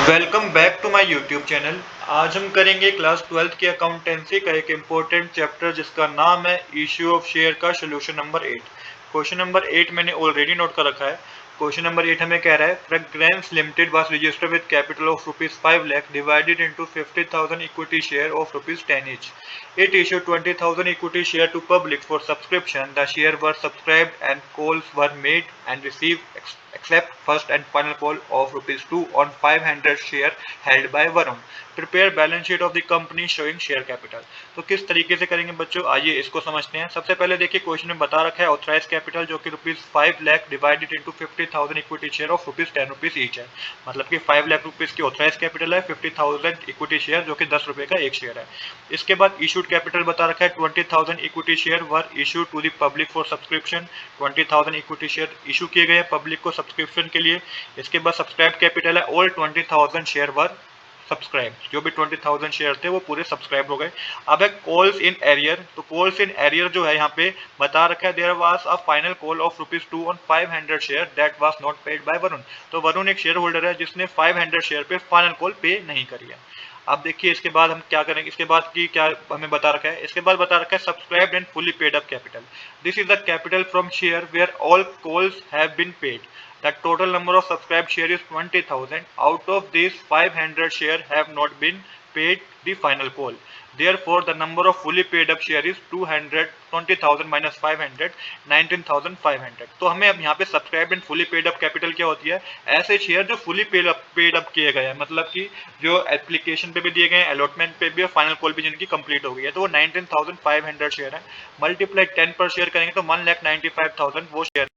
Welcome back to my YouTube channel. आज हम करेंगे क्लास 12th की अकाउंटेंसी का एक इम्पोर्टेंट चैप्टर जिसका नाम है इश्यू ऑफ शेयर का सोल्यूशन नंबर 8। क्वेश्चन नंबर 8 मैंने ऑलरेडी नोट कर रखा है। क्वेश्चन नंबर 8 हमें कह रहा है fragrance limited was registered with capital of ₹5 lakh divided into 50,000 equity share of ₹10 each. It issued 20,000 equity share to public for subscription. The share were subscribed and calls were made and received except first and final call of ₹2 on 500 share held by Varun. Prepare balance sheet of the company showing share capital. तो किस तरीके से करेंगे बच्चों, आइए इसको समझते हैं। सबसे पहले देखिए क्वेश्चन में बता रखा है ऑथराइज कैपिटल जो कि ₹5 lakh divided into 50,000 equity share of ₹10 each है। मतलब कि 5 लाख रुपीस की ऑथराइज कैपिटल है, 50,000 इक्विटी शेयर जो कि ₹10 का एक शेयर है। इसके बाद इशूड कैपिटल बता रखा है 20,000 equity share were issue to the public for subscription. 20,000 equity share issue किए गए पब्लिक को सब्सक्रिप्शन के लिए। इसके बाद सब्सक्राइब कैपिटल है ऑल 20,000 शेयर वर सब्सक्राइब, जो भी 20,000 शेयर थे वो पूरे सब्सक्राइब हो गए। अब है कॉल्स इन एरियर, तो कॉल्स इन एरियर जो है यहाँ पे बता रखा है there was a final call of ₹2 on 500 share that was not paid by Varun. तो वरुण एक शेयर होल्डर है जिसने 500 शेयर पे फाइनल कॉल पे नहीं करी है। अब देखिए इसके बाद हम क्या करेंगे, इसके बाद की क्या हमें बता रखा है, इसके बाद बता रखा है subscribed and fully paid up capital. This is the capital from share where all calls have been paid. The total number of subscribed share is 20,000. Out of these, 500 share have not been paid the final call. Therefore, the number of fully paid up share is 200, 20,000 minus 500, 19,500. तो हमें अब यहाँ पे subscribe and fully paid up capital क्या होती है, ऐसे share जो फुली पेड अप किए गए हैं, मतलब कि जो एप्लीकेशन पे भी दिए गए हैं, अलॉटमेंट पे भी और फाइनल कॉल भी जिनकी कंप्लीट हो गई है, तो वो 19,500 शेयर है। मल्टीप्लाई 10 पर शेयर करेंगे तो 1,95,000 वो शेयर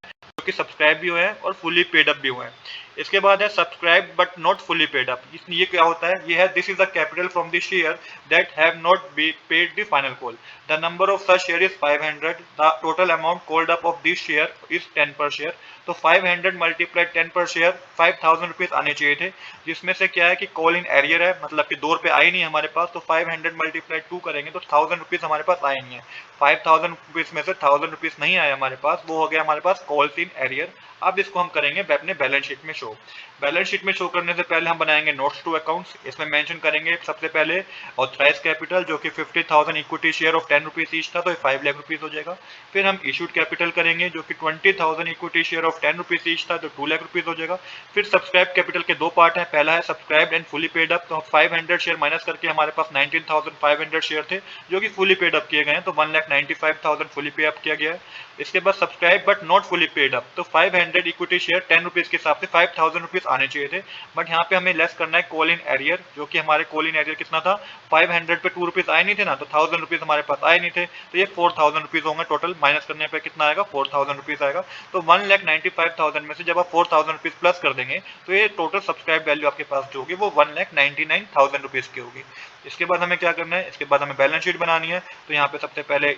कि सब्सक्राइब भी हुए हैं और फुली पेड अप भी हुए हैं। इसके बाद है subscribe but not fully paid up. इसमें ये क्या होता है, ये है this is the capital from the share that have not be paid the final call. The number of such share is 500। The total amount called up of this share is 10 पर share. तो 500 multiply 10 पर share 5,000 rupees आने चाहिए थे, जिसमें से क्या है कि कॉल इन एरियर है, मतलब कि 2 रुपए आए नहीं हमारे पास, तो 500 मल्टीप्लाई 2 करेंगे तो 1,000 रुपीज हमारे पास आए नहीं है। 5,000 रुपीज में से 1,000 रुपीज नहीं आए हमारे पास, वो हो गया हमारे पास कॉल्स इन एरियर। अब इसको हम करेंगे अपने बैलेंस शीट में शो। बैलेंस शीट में शो करने से पहले हम बनाएंगे नोट्स टू अकाउंट्स। इसमें मेंशन करेंगे सबसे पहले ऑथराइज कैपिटल जो कि 50,000 इक्विटी शेयर ऑफ ₹10 ईच था, तो 5 लाख रुपीज हो जाएगा। फिर हम इशूड कैपिटल करेंगे जो कि 20,000 इक्विटी शेयर ऑफ ₹10 ईच था, तो 2 लाख रुपीज हो जाएगा। फिर सब्सक्राइब कैपिटल के दो पार्ट है, पहला है subscribe and fully paid up, तो 500 शेयर माइनस करके हमारे पास 19,500 शेयर थे जो कि फुली पेड अप किए गए हैं, तो 1,95,000 फुली पे अप किया गया है। इसके बाद subscribe but not fully paid up, तो 500 इक्विटी शेयर ₹10 के हिसाब से 5,000 रुपीज आने चाहिए थे, बट यहाँ पे हमें लेस करना है कॉल इन एरियर, जो कि हमारे कॉल इन एरियर कितना था, 500 पे 2 रुपीज आए नहीं थे ना, तो 1,000 रुपीज हमारे पास आए नहीं थे, तो ये 4,000 रुपीज होंगे टोटल। माइनस करने पे कितना आएगा, 4,000 रुपीज आएगा। तो 1,95,000 में से जब आप 4,000 रुपीज प्लस कर देंगे तो ये टोटल सब्सक्राइब वैल्यू आपके पास जो होगी वो 1,99,000 रुपीज की होगी। इसके बाद हमें क्या करना है, इसके बाद हमें बैलेंस शीट बनानी है। तो यहाँ पे सबसे पहले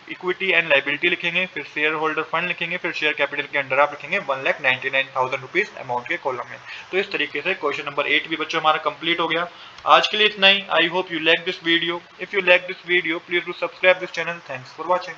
इक्विटी एंड लाइबिलिटी लिखेंगे, फिर शेयर होल्डर फंड लिखेंगे, फिर शेयर कैपिटल के अंडर आप लिखेंगे 1,99,000 रुपीज अमाउंट के कॉलम में। तो इस तरीके से क्वेश्चन नंबर 8 भी बच्चों हमारा कंप्लीट हो गया। आज के लिए इतना ही। I hope you like this video. If you like this video please do subscribe this channel. Thanks for watching.